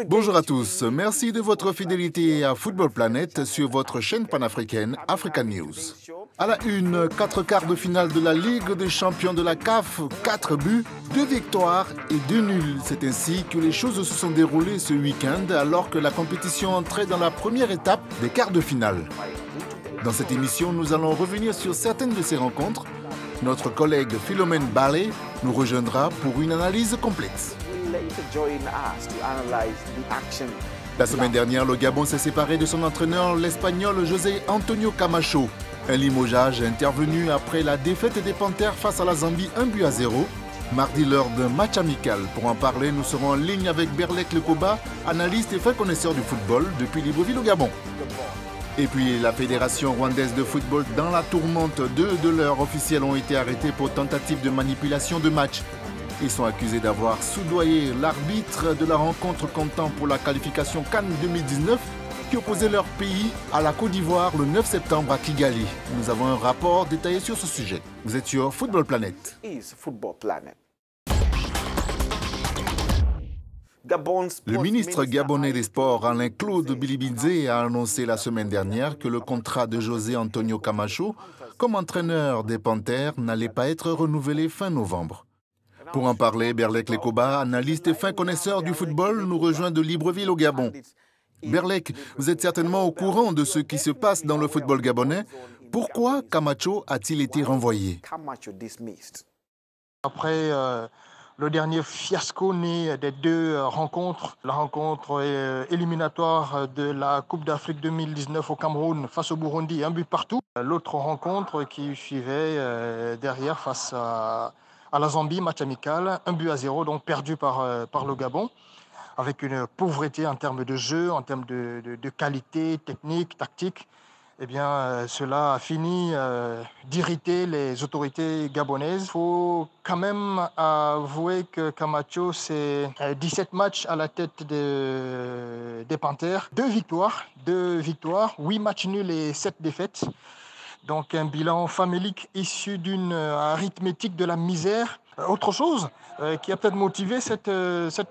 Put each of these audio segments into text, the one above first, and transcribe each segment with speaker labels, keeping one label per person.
Speaker 1: Bonjour à tous, merci de votre fidélité à Football Planet sur votre chaîne panafricaine Africa News. À la une, 4 quarts de finale de la Ligue des champions de la CAF, 4 buts, 2 victoires et 2 nuls. C'est ainsi que les choses se sont déroulées ce week-end alors que la compétition entrait dans la première étape des quarts de finale. Dans cette émission, nous allons revenir sur certaines de ces rencontres. Notre collègue Philomène Ballet nous rejoindra pour une analyse complète. La semaine dernière, le Gabon s'est séparé de son entraîneur, l'Espagnol José Antonio Camacho. Un limogeage intervenu après la défaite des Panthères face à la Zambie 1-0. Mardi, lors d'un match amical. Pour en parler, nous serons en ligne avec Berlek Lekoba, analyste et fin connaisseur du football depuis Libreville au Gabon. Et puis la Fédération rwandaise de football dans la tourmente, 2 de leurs officiels ont été arrêtés pour tentative de manipulation de match. Ils sont accusés d'avoir soudoyé l'arbitre de la rencontre comptant pour la qualification Cannes 2019 qui opposait leur pays à la Côte d'Ivoire le 9 septembre à Kigali. Nous avons un rapport détaillé sur ce sujet. Vous êtes sur Football Planet. Le ministre gabonais des Sports, Alain-Claude Bilibidze, a annoncé la semaine dernière que le contrat de José Antonio Camacho comme entraîneur des Panthères n'allait pas être renouvelé fin novembre. Pour en parler, Berlek Lekoba, analyste et fin connaisseur du football, nous rejoint de Libreville au Gabon. Berlek, vous êtes certainement au courant de ce qui se passe dans le football gabonais. Pourquoi Camacho a-t-il été renvoyé?
Speaker 2: Après le dernier fiasco né des 2 rencontres, la rencontre éliminatoire de la Coupe d'Afrique 2019 au Cameroun face au Burundi, 1 but partout. L'autre rencontre qui suivait derrière face à la Zambie, match amical, 1-0, donc perdu par le Gabon, avec une pauvreté en termes de jeu, en termes de qualité technique, tactique. Eh bien, cela a fini d'irriter les autorités gabonaises. Il faut quand même avouer que Camacho, c'est 17 matchs à la tête des Panthères, 2 victoires, 8 matchs nuls et 7 défaites. Donc un bilan famélique issu d'une arithmétique de la misère. Autre chose qui a peut-être motivé cette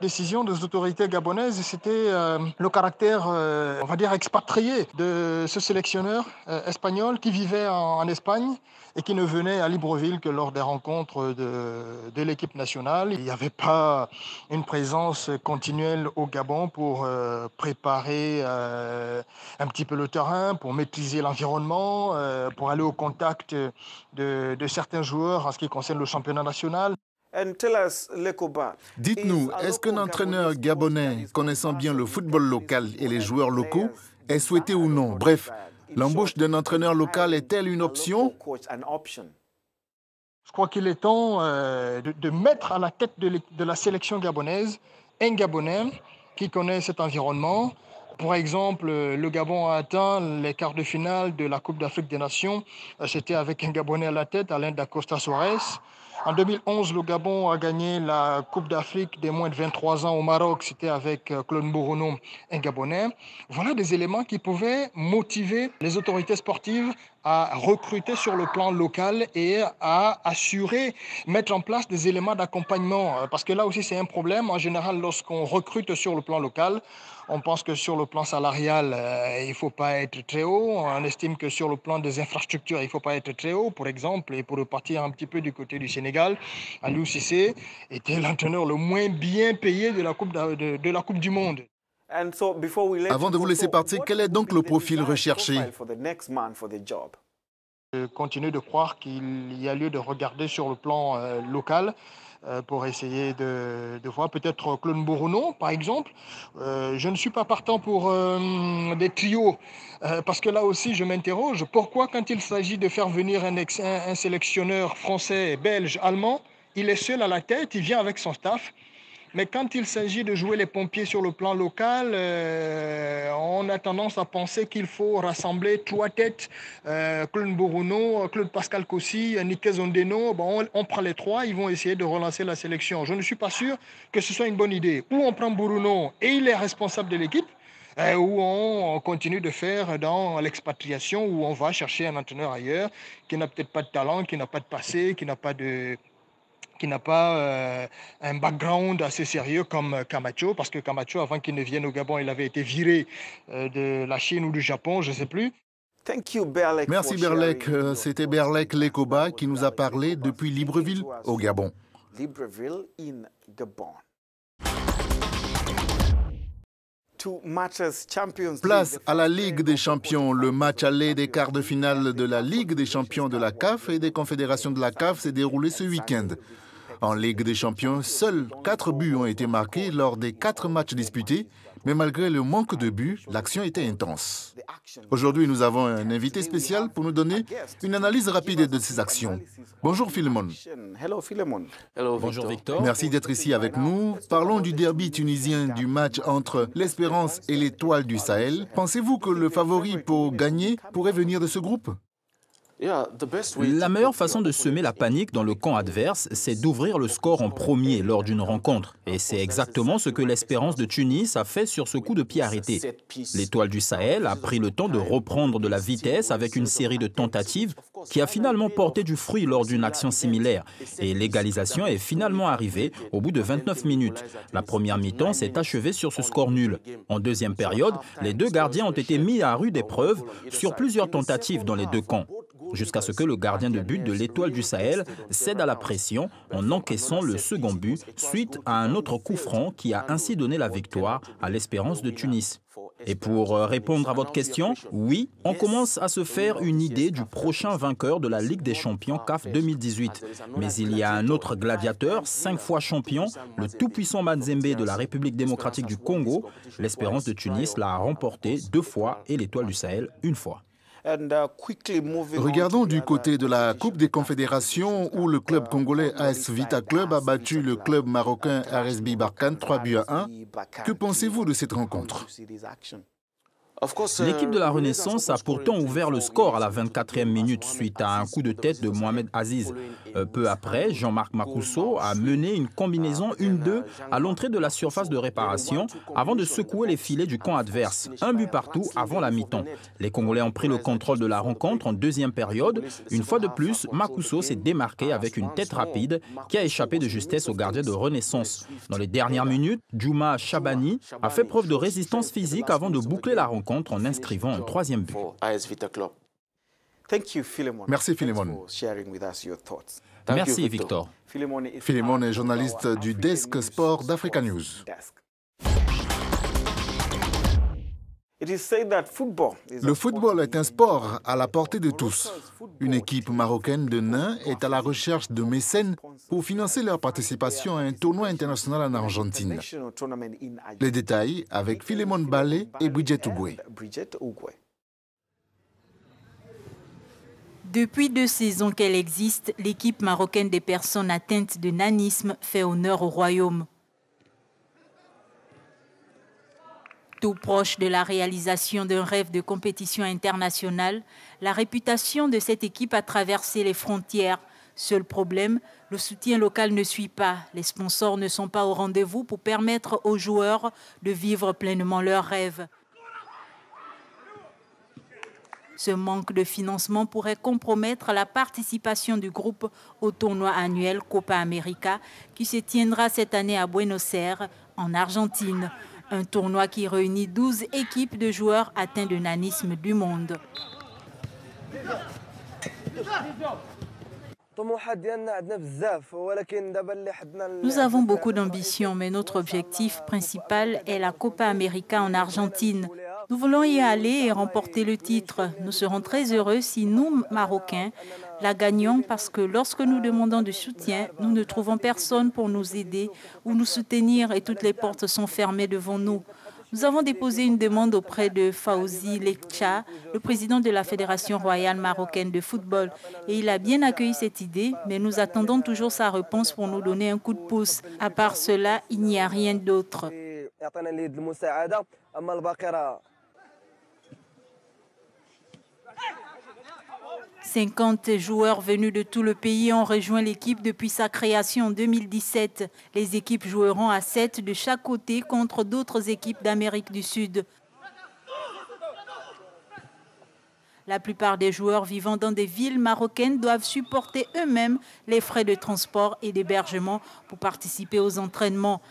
Speaker 2: décision des autorités gabonaises, c'était le caractère, on va dire, expatrié de ce sélectionneur espagnol qui vivait en Espagne et qui ne venait à Libreville que lors des rencontres de l'équipe nationale. Il n'y avait pas une présence continuelle au Gabon pour préparer un petit peu le terrain, pour maîtriser l'environnement, pour aller au contact de certains joueurs en ce qui concerne le championnat national.
Speaker 1: Dites-nous, est-ce qu'un entraîneur gabonais connaissant bien le football local et les joueurs locaux est souhaité ou non? Bref, l'embauche d'un entraîneur local est-elle une option?
Speaker 2: Je crois qu'il est temps de mettre à la tête de la sélection gabonaise un Gabonais qui connaît cet environnement. Par exemple, le Gabon a atteint les quarts de finale de la Coupe d'Afrique des Nations. C'était avec un Gabonais à la tête, Alain Dacosta Soares. En 2011, le Gabon a gagné la Coupe d'Afrique des moins de 23 ans au Maroc. C'était avec Claude Mbourounou, un Gabonais. Voilà des éléments qui pouvaient motiver les autorités sportives à recruter sur le plan local et à assurer, mettre en place des éléments d'accompagnement. Parce que là aussi, c'est un problème. En général, lorsqu'on recrute sur le plan local, on pense que sur le plan salarial, il ne faut pas être très haut. On estime que sur le plan des infrastructures, il ne faut pas être très haut. Pour exemple, et pour repartir un petit peu du côté du Sénégal, Aliou Cissé était l'entraîneur le moins bien payé de la Coupe du Monde.
Speaker 1: Avant de vous laisser partir, quel est donc le profil recherché?
Speaker 2: Je continue de croire qu'il y a lieu de regarder sur le plan local pour essayer de voir peut-être Claude Mbourounou, par exemple. Je ne suis pas partant pour des trios, parce que là aussi, je m'interroge. Pourquoi, quand il s'agit de faire venir un sélectionneur français, belge, allemand, il est seul à la tête, il vient avec son staff. Mais quand il s'agit de jouer les pompiers sur le plan local, on a tendance à penser qu'il faut rassembler 3 têtes, Claude Mbourounou, Claude Pascal Kossi, Niké Zondeno. Bon, on prend les 3, ils vont essayer de relancer la sélection. Je ne suis pas sûr que ce soit une bonne idée. Ou on prend Mbourounou et il est responsable de l'équipe, où on continue de faire dans l'expatriation, où on va chercher un entraîneur ailleurs qui n'a peut-être pas de talent, qui n'a pas de passé, qui n'a pas de qui n'a pas un background assez sérieux comme Camacho, parce que Camacho, avant qu'il ne vienne au Gabon, il avait été viré de la Chine ou du Japon, je ne sais plus.
Speaker 1: Merci Berlek. C'était Berlek Lekoba qui nous a parlé depuis Libreville, au Gabon. Place à la Ligue des Champions. Le match aller des quarts de finale de la Ligue des Champions de la CAF et des confédérations de la CAF s'est déroulé ce week-end. En Ligue des Champions, seuls 4 buts ont été marqués lors des 4 matchs disputés, mais malgré le manque de buts, l'action était intense. Aujourd'hui, nous avons un invité spécial pour nous donner une analyse rapide de ces actions. Bonjour Philemon.
Speaker 3: Bonjour Victor.
Speaker 1: Merci d'être ici avec nous. Parlons du derby tunisien du match entre l'Espérance et l'Étoile du Sahel. Pensez-vous que le favori pour gagner pourrait venir de ce groupe ?
Speaker 3: La meilleure façon de semer la panique dans le camp adverse, c'est d'ouvrir le score en premier lors d'une rencontre. Et c'est exactement ce que l'Espérance de Tunis a fait sur ce coup de pied arrêté. L'Étoile du Sahel a pris le temps de reprendre de la vitesse avec une série de tentatives qui a finalement porté du fruit lors d'une action similaire. Et l'égalisation est finalement arrivée au bout de 29 minutes. La première mi-temps s'est achevée sur ce score nul. En deuxième période, les deux gardiens ont été mis à rude épreuve sur plusieurs tentatives dans les deux camps, jusqu'à ce que le gardien de but de l'Étoile du Sahel cède à la pression en encaissant le second but suite à un autre coup franc qui a ainsi donné la victoire à l'Espérance de Tunis. Et pour répondre à votre question, oui, on commence à se faire une idée du prochain vainqueur de la Ligue des Champions CAF 2018. Mais il y a un autre gladiateur, 5 fois champion, le tout-puissant Mazembe de la République démocratique du Congo. L'Espérance de Tunis l'a remporté 2 fois et l'Étoile du Sahel 1 fois.
Speaker 1: Regardons du côté de la Coupe des Confédérations où le club congolais AS Vita Club a battu le club marocain RSB Barkhane 3-1. Que pensez-vous de cette rencontre ?
Speaker 3: L'équipe de la Renaissance a pourtant ouvert le score à la 24e minute suite à un coup de tête de Mohamed Aziz. Peu après, Jean-Marc Makusso a mené une combinaison 1-2 à l'entrée de la surface de réparation avant de secouer les filets du camp adverse. 1 but partout avant la mi-temps. Les Congolais ont pris le contrôle de la rencontre en deuxième période. Une fois de plus, Makusso s'est démarqué avec une tête rapide qui a échappé de justesse au gardien de Renaissance. Dans les dernières minutes, Djouma Chabani a fait preuve de résistance physique avant de boucler la rencontre en inscrivant un 3e but.
Speaker 1: Merci Philemon.
Speaker 3: Merci Victor.
Speaker 1: Philemon est journaliste du Desk Sport d'Africa News. Le football est un sport à la portée de tous. Une équipe marocaine de nains est à la recherche de mécènes pour financer leur participation à un tournoi international en Argentine. Les détails avec Philemon Balé et Bridget Ougoué.
Speaker 4: Depuis 2 saisons qu'elle existe, l'équipe marocaine des personnes atteintes de nanisme fait honneur au royaume. Tout proche de la réalisation d'un rêve de compétition internationale, la réputation de cette équipe a traversé les frontières. Seul problème, le soutien local ne suit pas. Les sponsors ne sont pas au rendez-vous pour permettre aux joueurs de vivre pleinement leurs rêves. Ce manque de financement pourrait compromettre la participation du groupe au tournoi annuel Copa América qui se tiendra cette année à Buenos Aires, en Argentine. Un tournoi qui réunit 12 équipes de joueurs atteints de nanisme du monde. Nous avons beaucoup d'ambition, mais notre objectif principal est la Copa América en Argentine. Nous voulons y aller et remporter le titre. Nous serons très heureux si nous, Marocains, la gagnons parce que lorsque nous demandons du soutien, nous ne trouvons personne pour nous aider ou nous soutenir et toutes les portes sont fermées devant nous. Nous avons déposé une demande auprès de Fawzi Lekcha, le président de la Fédération royale marocaine de football. Et il a bien accueilli cette idée, mais nous attendons toujours sa réponse pour nous donner un coup de pouce. À part cela, il n'y a rien d'autre. 50 joueurs venus de tout le pays ont rejoint l'équipe depuis sa création en 2017. Les équipes joueront à 7 de chaque côté contre d'autres équipes d'Amérique du Sud. La plupart des joueurs vivant dans des villes marocaines doivent supporter eux-mêmes les frais de transport et d'hébergement pour participer aux entraînements.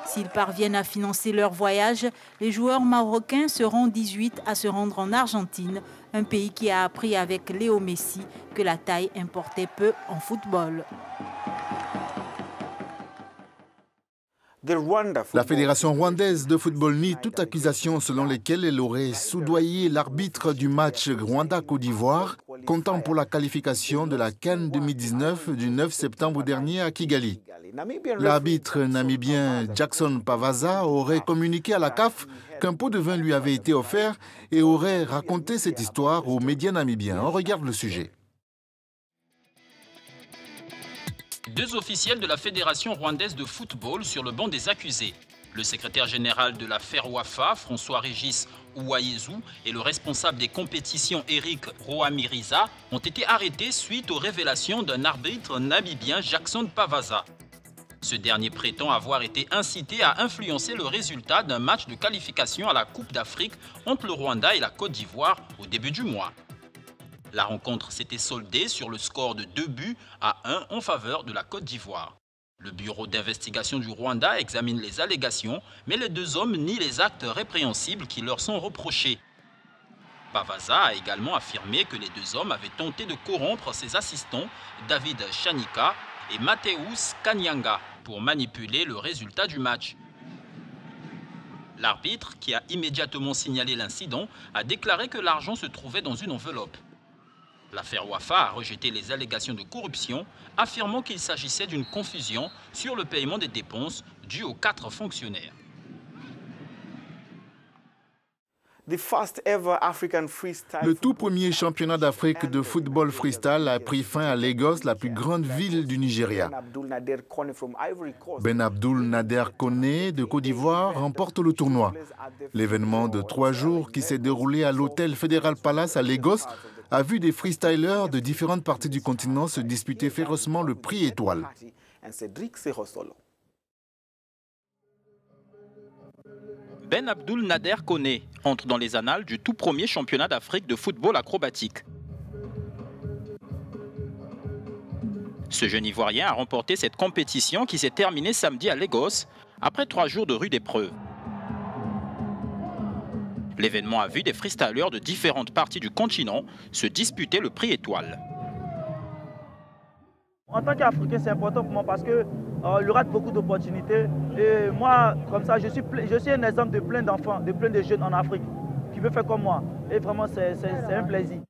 Speaker 4: S'ils parviennent à financer leur voyage, les joueurs marocains seront 18 à se rendre en Argentine, un pays qui a appris avec Léo Messi que la taille importait peu en football.
Speaker 1: La Fédération rwandaise de football nie toute accusation selon laquelle elle aurait soudoyé l'arbitre du match Rwanda-Côte d'Ivoire, comptant pour la qualification de la CAN 2019 du 9 septembre dernier à Kigali. L'arbitre namibien Jackson Pavaza aurait communiqué à la CAF qu'un pot de vin lui avait été offert et aurait raconté cette histoire aux médias namibiens. On regarde le sujet.
Speaker 3: Deux officiels de la Fédération rwandaise de football sur le banc des accusés. Le secrétaire général de la FERWAFA, François-Régis Ouaïezou, et le responsable des compétitions, Eric Roamiriza, ont été arrêtés suite aux révélations d'un arbitre namibien, Jackson Pavaza. Ce dernier prétend avoir été incité à influencer le résultat d'un match de qualification à la Coupe d'Afrique entre le Rwanda et la Côte d'Ivoire au début du mois. La rencontre s'était soldée sur le score de 2-1 en faveur de la Côte d'Ivoire. Le bureau d'investigation du Rwanda examine les allégations, mais les deux hommes nient les actes répréhensibles qui leur sont reprochés. Pavaza a également affirmé que les deux hommes avaient tenté de corrompre ses assistants, David Chanika et Mateusz Kanyanga, pour manipuler le résultat du match. L'arbitre, qui a immédiatement signalé l'incident, a déclaré que l'argent se trouvait dans une enveloppe. La FERWAFA a rejeté les allégations de corruption, affirmant qu'il s'agissait d'une confusion sur le paiement des dépenses dues aux 4 fonctionnaires.
Speaker 1: Le tout premier championnat d'Afrique de football freestyle a pris fin à Lagos, la plus grande ville du Nigeria. Ben Abdul Nader Koné de Côte d'Ivoire remporte le tournoi. L'événement de 3 jours qui s'est déroulé à l'hôtel Federal Palace à Lagos a vu des freestylers de différentes parties du continent se disputer férocement le prix étoile.
Speaker 3: Ben Abdul Nader Koné entre dans les annales du tout premier championnat d'Afrique de football acrobatique. Ce jeune Ivoirien a remporté cette compétition qui s'est terminée samedi à Lagos après 3 jours de rude épreuve. L'événement a vu des freestylers de différentes parties du continent se disputer le prix étoile.
Speaker 5: En tant qu'Africain, c'est important pour moi parce qu'il y aura beaucoup d'opportunités. Et moi, comme ça, je suis un exemple de plein d'enfants, de plein de jeunes en Afrique qui veulent faire comme moi. Et vraiment, c'est un plaisir.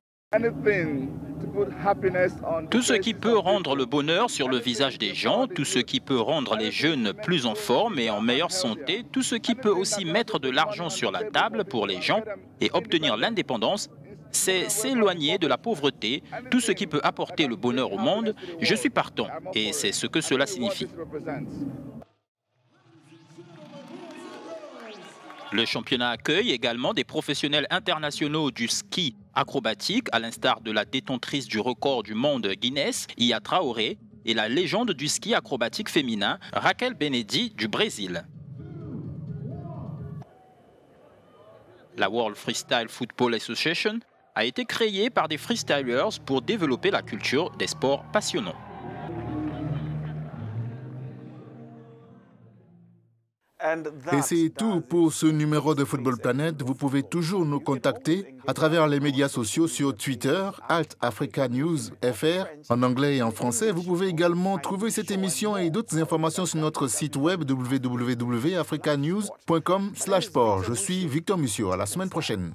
Speaker 3: Tout ce qui peut rendre le bonheur sur le visage des gens, tout ce qui peut rendre les jeunes plus en forme et en meilleure santé, tout ce qui peut aussi mettre de l'argent sur la table pour les gens et obtenir l'indépendance, c'est s'éloigner de la pauvreté, tout ce qui peut apporter le bonheur au monde, je suis partant et c'est ce que cela signifie. Le championnat accueille également des professionnels internationaux du ski acrobatique, à l'instar de la détentrice du record du monde Guinness, Iya Traoré, et la légende du ski acrobatique féminin, Raquel Benedi du Brésil. La World Freestyle Football Association a été créée par des freestylers pour développer la culture des sports passionnants.
Speaker 1: Et c'est tout pour ce numéro de Football Planet. Vous pouvez toujours nous contacter à travers les médias sociaux sur Twitter, @AfricaNewsFR, en anglais et en français. Vous pouvez également trouver cette émission et d'autres informations sur notre site web www.africanews.com/sport. Je suis Victor Mussio. À la semaine prochaine.